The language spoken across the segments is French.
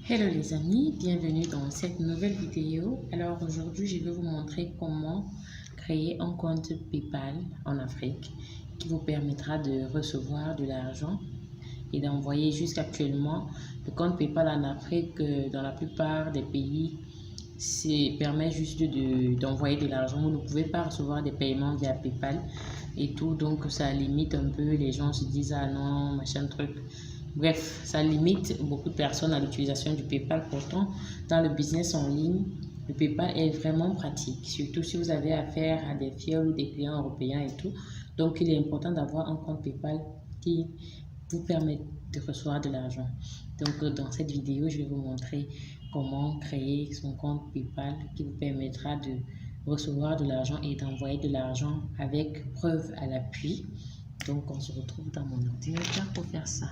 Hello les amis, bienvenue dans cette nouvelle vidéo. Alors aujourd'hui, je vais vous montrer comment créer un compte PayPal en Afrique qui vous permettra de recevoir de l'argent et d'envoyer. Jusqu'actuellement, le compte PayPal en Afrique, dans la plupart des pays, permet juste d'envoyer de l'argent. Vous ne pouvez pas recevoir des paiements via PayPal et tout, donc ça limite un peu. Les gens se disent ah non, machin truc. Bref, ça limite beaucoup de personnes à l'utilisation du PayPal. Pourtant, dans le business en ligne, le PayPal est vraiment pratique, surtout si vous avez affaire à des fioles ou des clients européens et tout. Donc, il est important d'avoir un compte PayPal qui vous permet de recevoir de l'argent. Donc, dans cette vidéo, je vais vous montrer comment créer son compte PayPal qui vous permettra de recevoir de l'argent et d'envoyer de l'argent avec preuve à l'appui. Donc, on se retrouve dans mon ordinateur pour faire ça.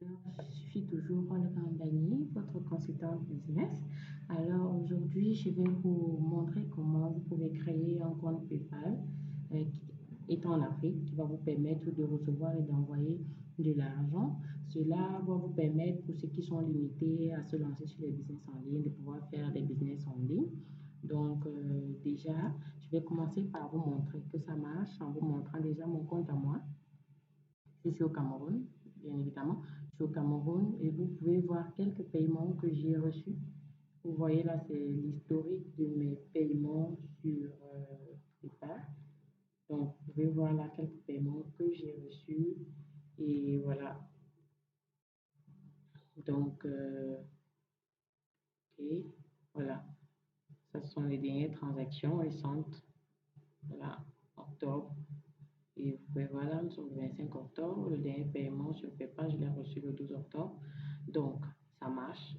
Il suffit toujours de remballer votre consultant business. Alors aujourd'hui, je vais vous montrer comment vous pouvez créer un compte PayPal qui est en Afrique, qui va vous permettre de recevoir et d'envoyer de l'argent. Cela va vous permettre, pour ceux qui sont limités à se lancer sur les business en ligne, de pouvoir faire des business en ligne. Donc déjà, je vais commencer par vous montrer que ça marche en vous montrant déjà mon compte à moi. Je suis au Cameroun, bien évidemment. Je suis au Cameroun et vous pouvez voir quelques paiements que j'ai reçus. Vous voyez là, c'est l'historique de mes paiements sur PayPal. Donc, vous pouvez voir là quelques paiements que j'ai reçus. Et voilà. Donc, ok, voilà. Ça sont les dernières transactions récentes. Voilà, octobre. Et vous pouvez voir là, nous sommes le 25 octobre. Le dernier paiement sur PayPal, je l'ai reçu le 12 octobre. Donc, ça marche.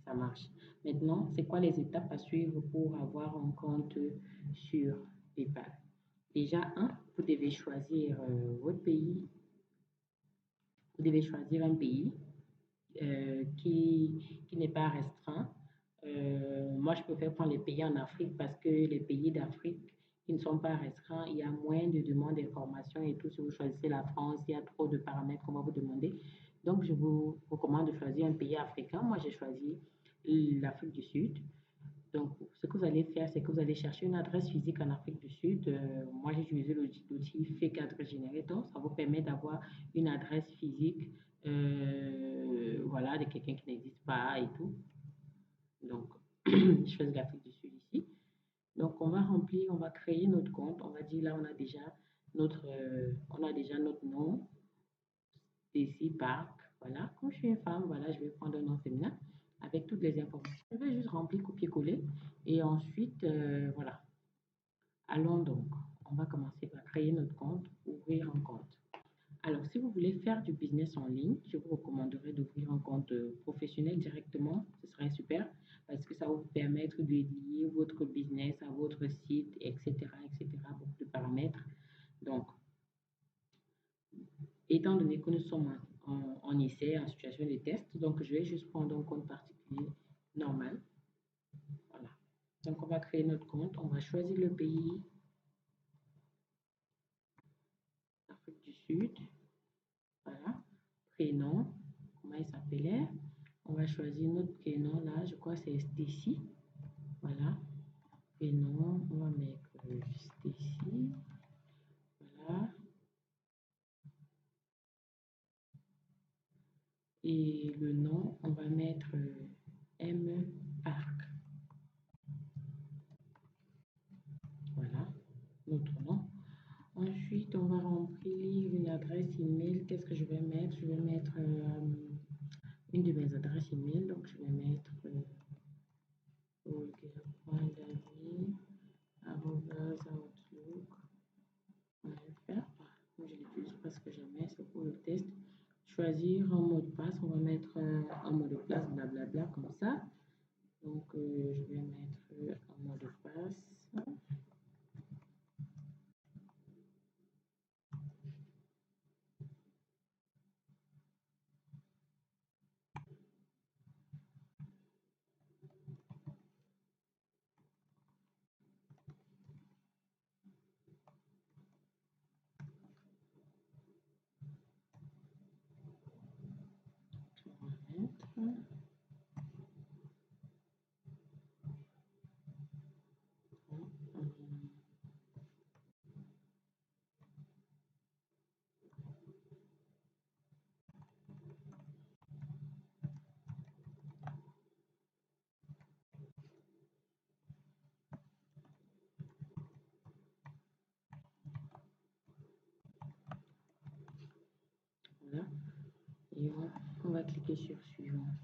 Ça marche. Maintenant, c'est quoi les étapes à suivre pour avoir un compte sur PayPal? Déjà, vous devez choisir votre pays. Vous devez choisir un pays qui n'est pas restreint. Moi, je préfère prendre les pays en Afrique parce que les pays d'Afrique qui ne sont pas restreints, il y a moins de demandes d'informations et tout. Si vous choisissez la France, il y a trop de paramètres qu'on va vous demander. Donc, je vous recommande de choisir un pays africain. Moi, j'ai choisi l'Afrique du Sud. Donc, ce que vous allez faire, c'est que vous allez chercher une adresse physique en Afrique du Sud. Moi, j'ai utilisé l'outil Fake Address Generator. Ça vous permet d'avoir une adresse physique, voilà, de quelqu'un qui n'existe pas et tout. Donc, je choisis l'Afrique du Sud ici. Donc, on va remplir, on va créer notre compte. On va dire là, on a déjà notre nom, Stacy Park. Voilà, comme je suis une femme, voilà, je vais prendre un nom féminin avec toutes les informations. Je vais juste remplir, copier-coller. Et ensuite, voilà. Allons donc. On va commencer par créer notre compte, ouvrir un compte. Alors, si vous voulez faire du business en ligne, je vous recommanderais d'ouvrir un compte professionnel directement. Ce serait super parce que ça va vous permettre de lier votre business à votre site, etc., etc., beaucoup de paramètres. Donc, étant donné que nous sommes en essai, en situation de test, donc je vais juste prendre un compte particulier normal. Voilà. Donc, on va créer notre compte. On va choisir le pays, Afrique du Sud. Voilà. Prénom, comment il s'appelait. On va choisir notre prénom là, je crois que c'est Stacy. Voilà. Prénom, on va mettre Stacy. Voilà. Et le nom, on va mettre M Park. Voilà, notre nom. Ensuite, on va remplir une adresse email. Qu'est-ce que je vais mettre? Je vais mettre une de mes adresses email. Donc, je vais mettre olga.david@outlook.fr. Je l'utilise presque jamais, c'est pour le test. Choisir un mot de passe. On va mettre un mot de passe, blablabla, comme ça. Donc, je vais mettre un mot de passe. Voilà. Et on va cliquer sur suivant.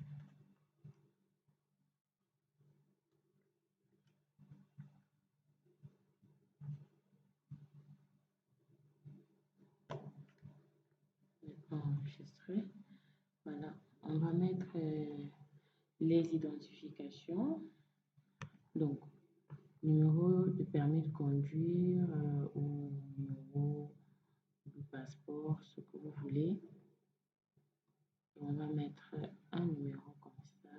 Enregistrer. Voilà. On va mettre les identifications. Donc, numéro de permis de conduire ou numéro du passeport, ce que vous voulez. Et on va mettre un numéro comme ça.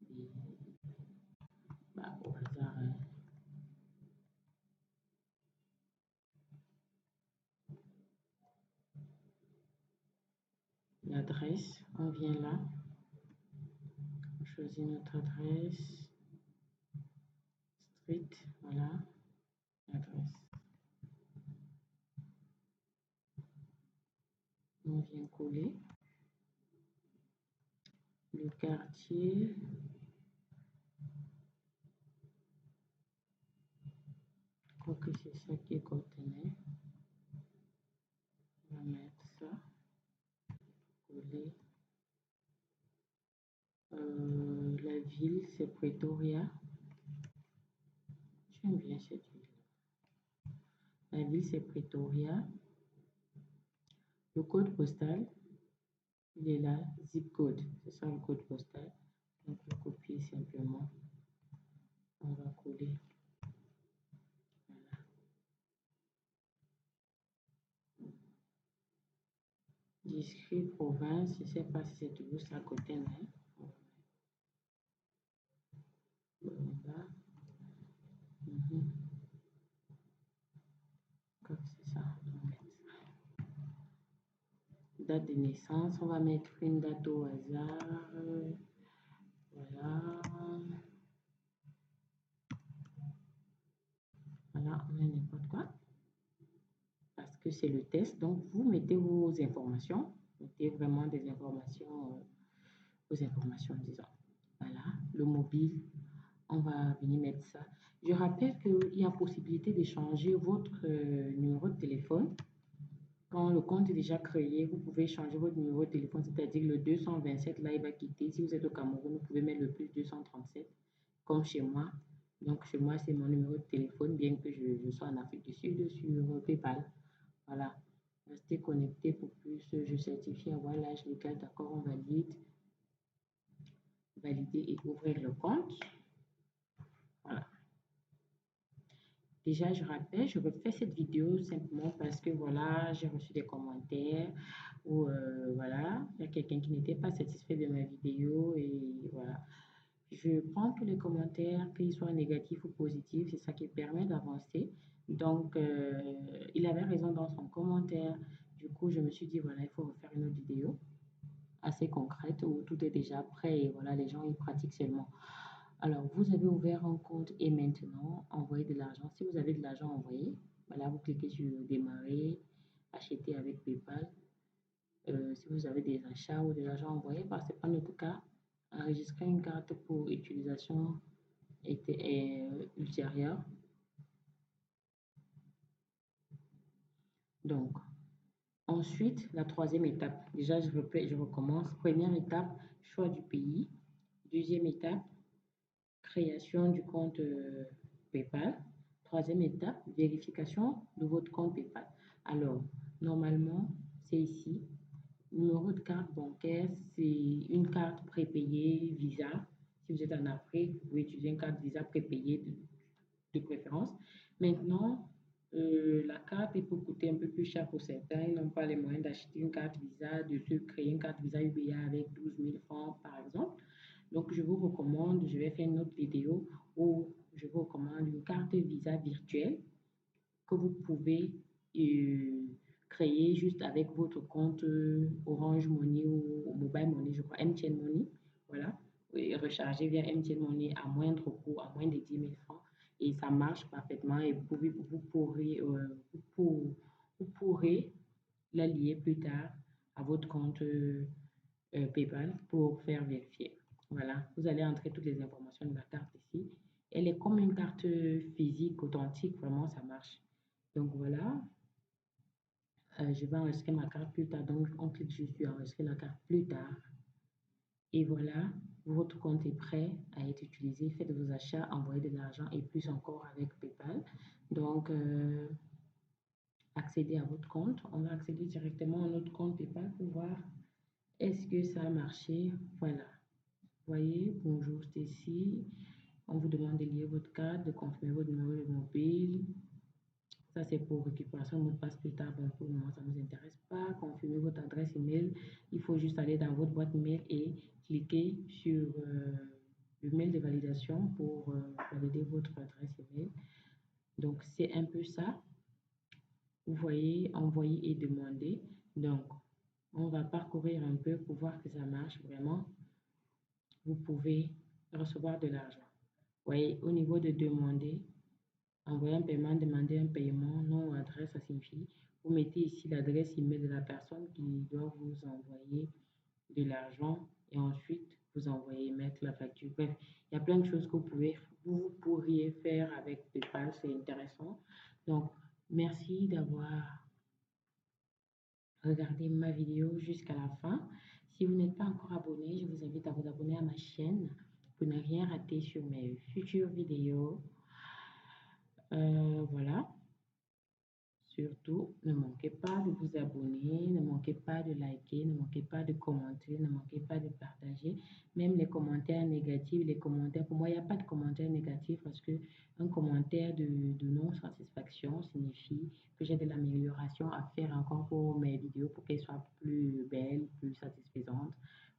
Et, au hasard. L'adresse, on vient là. On choisit notre adresse. Street, voilà. L'adresse. On vient coller. Le quartier. Je crois que c'est ça qui est contenu. On va mettre ça. Coller. La ville, c'est Pretoria. J'aime bien cette ville. La ville, c'est Pretoria. Le code postal, il est là, zip code. C'est ça le code postal. Donc, le copier simplement. On va coller. Voilà. District, province, je ne sais pas si c'est toujours ça à côté, mais voilà. Comme c'est ça, on va mettre ça. Date de naissance, on va mettre une date au hasard. Voilà. Voilà, on met n'importe quoi. Parce que c'est le test. Donc, vous mettez vos informations. Mettez vraiment des informations, vos informations, disons. Voilà, le mobile, on va venir mettre ça. Je rappelle qu'il y a possibilité de changer votre numéro de téléphone. Quand le compte est déjà créé, vous pouvez changer votre numéro de téléphone, c'est-à-dire le 227, là, il va quitter. Si vous êtes au Cameroun, vous pouvez mettre le plus 237, comme chez moi. Donc, chez moi, c'est mon numéro de téléphone, bien que je sois en Afrique du Sud, sur PayPal. Voilà. Restez connecté pour plus. Je certifie avoir l'âge légal. D'accord, on valide. Valider et ouvrir le compte. Voilà. Déjà, je rappelle, je refais cette vidéo simplement parce que voilà, j'ai reçu des commentaires où voilà, il y a quelqu'un qui n'était pas satisfait de ma vidéo et voilà. Je prends tous les commentaires, qu'ils soient négatifs ou positifs, c'est ça qui permet d'avancer. Donc, il avait raison dans son commentaire. Du coup, je me suis dit, voilà, il faut refaire une autre vidéo assez concrète où tout est déjà prêt et voilà, les gens, ils pratiquent seulement. Alors, vous avez ouvert un compte et maintenant, envoyer de l'argent. Si vous avez de l'argent envoyé, voilà, vous cliquez sur démarrer, acheter avec PayPal. Si vous avez des achats ou de l'argent envoyé, parce que ce n'est pas notre cas, enregistrer une carte pour utilisation ultérieure. Donc, ensuite, la troisième étape. Déjà, je recommence. Première étape, choix du pays. Deuxième étape, création du compte PayPal. Troisième étape, vérification de votre compte PayPal. Alors, normalement, c'est ici. Numéro de carte bancaire, c'est une carte prépayée Visa. Si vous êtes en Afrique, vous pouvez utiliser une carte Visa prépayée de préférence. Maintenant, la carte peut coûter un peu plus cher pour certains. Ils n'ont pas les moyens d'acheter une carte Visa, de se créer une carte Visa UBA avec 12 000 francs, par exemple. Donc, je vous recommande, je vais faire une autre vidéo où je vous recommande une carte Visa virtuelle que vous pouvez créer juste avec votre compte Orange Money ou Mobile Money, je crois, MTN Money. Voilà. Et recharger via MTN Money à moindre coût, à moins de 10 000 francs. Et ça marche parfaitement et vous pourrez la lier plus tard à votre compte PayPal pour faire vérifier. Voilà, vous allez entrer toutes les informations de la carte ici. Elle est comme une carte physique authentique, vraiment ça marche. Donc voilà, je vais enregistrer ma carte plus tard. Donc on clique juste sur enregistrer la carte plus tard. Et voilà, votre compte est prêt à être utilisé. Faites vos achats, envoyez de l'argent et plus encore avec PayPal. Donc, accédez à votre compte. On va accéder directement à notre compte PayPal pour voir est-ce que ça a marché. Voilà. Voyez, bonjour Stacy. On vous demande de lier votre carte, de confirmer votre numéro de mobile. Ça, c'est pour récupération de mot de passe plus tard. Bon, pour le moment, ça ne nous intéresse pas. Confirmer votre adresse email. Il faut juste aller dans votre boîte mail et cliquer sur le mail de validation pour valider votre adresse email. Donc, c'est un peu ça. Vous voyez, envoyer et demander. Donc, on va parcourir un peu pour voir que ça marche vraiment. Vous pouvez recevoir de l'argent. Vous voyez, au niveau de demander, envoyer un paiement, demander un paiement, nom ou adresse, ça signifie. Vous mettez ici l'adresse email de la personne qui doit vous envoyer de l'argent et ensuite vous envoyez mettre la facture. Bref, il y a plein de choses que vous pourriez faire avec PayPal, c'est intéressant. Donc, merci d'avoir regardé ma vidéo jusqu'à la fin. Si vous n'êtes pas encore abonné, je vous invite à vous abonner à ma chaîne pour ne rien rater sur mes futures vidéos. Voilà. Surtout, ne manquez pas de vous abonner, ne manquez pas de liker, ne manquez pas de commenter, ne manquez pas de partager. Même les commentaires négatifs, les commentaires, pour moi, il n'y a pas de commentaires négatifs parce que un commentaire de non-satisfaction signifie que j'ai de l'amélioration à faire encore pour mes vidéos pour qu'elles soient plus belles, plus satisfaisantes,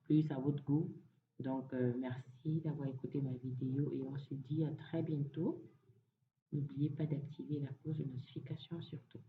plus à votre goût. Donc, merci d'avoir écouté ma vidéo et on se dit à très bientôt. N'oubliez pas d'activer la cloche de notification surtout.